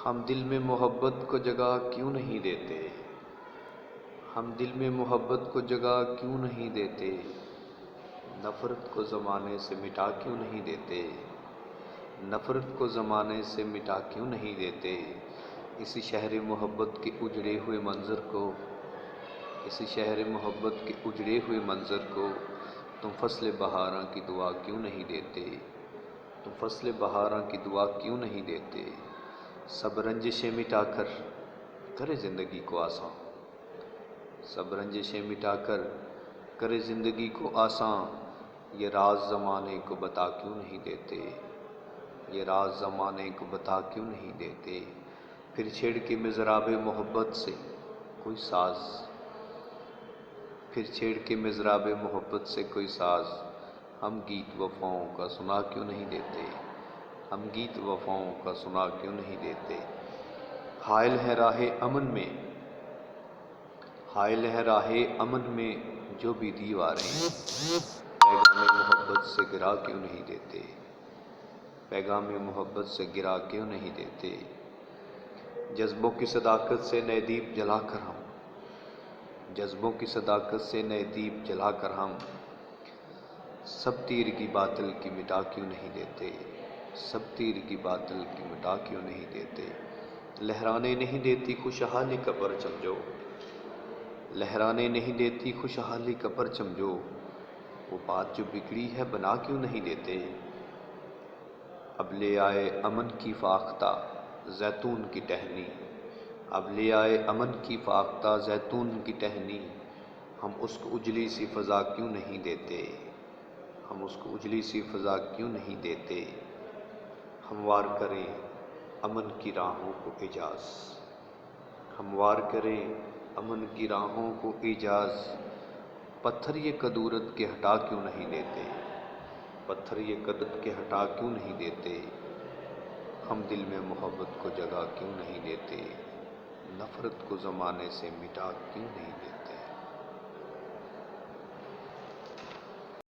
ہم دل میں محبت کو جگہ کیوں نہیں دیتے؟ ہم دل میں محبت کو جگہ کیوں نہیں دیتے؟ نفرت کو زمانے سے مٹا کیوں نہیں دیتے؟ نفرت کو زمانے سے مٹا کیوں نہیں دیتے؟ اسی شہر محبت کے اجڑے ہوئے منظر کو، اسی شہر محبت کے اجڑے ہوئے منظر کو تم فصل بہاراں کی دعا کیوں نہیں دیتے؟ تم فصل بہاراں کی دعا کیوں نہیں دیتے؟ سب رنجشیں مٹا کر کرے زندگی کو آساں، سب رنجشیں مٹا کر کرے زندگی کو آساں، یہ راز زمانے کو بتا کیوں نہیں دیتے؟ یہ راز زمانے کو بتا کیوں نہیں دیتے؟ پھر چھیڑ کے مضراب محبت سے کوئی ساز، پھر چھیڑ کے مضراب محبت سے کوئی ساز، ہم گیت وفاؤں کا سنا کیوں نہیں دیتے؟ ہم گیت وفاؤں کا سنا کیوں نہیں دیتے؟ حائل ہے راہ امن میں، حائل ہے راہ امن میں جو بھی دیواریں، پیغام محبت سے گرا کیوں نہیں دیتے؟ پیغام محبت سے گرا کیوں نہیں دیتے؟ جذبوں کی صداقت سے نئے دیپ جلا کر ہم، جذبوں کی صداقت سے نئے دیپ جلا کر ہم سب تیر کی باطل کی مٹا کیوں نہیں دیتے؟ سب تیر کی باطل کی مٹا کیوں نہیں دیتے؟ لہرانے نہیں دیتی خوشحالی کا پرچم جو، لہرانے نہیں دیتی خوشحالی کا پرچم جو، وہ بات جو بگڑی ہے بنا کیوں نہیں دیتے؟ اب لے آئے امن کی فاختہ زیتون کی ٹہنی، اب لے آئے امن کی فاختہ زیتون کی ٹہنی، ہم اس کو اجلی سی فضا کیوں نہیں دیتے؟ ہم اس کو اجلی سی فضا کیوں نہیں دیتے؟ ہموار کریں امن کی راہوں کو اعجاز، ہموار کریں امن کی راہوں کو اعجاز، پتھر یہ کدورت کے ہٹا کیوں نہیں دیتے؟ پتھر یہ کدورت کے ہٹا کیوں نہیں دیتے؟ ہم دل میں محبت کو جگہ کیوں نہیں دیتے؟ نفرت کو زمانے سے مٹا کیوں نہیں دیتے؟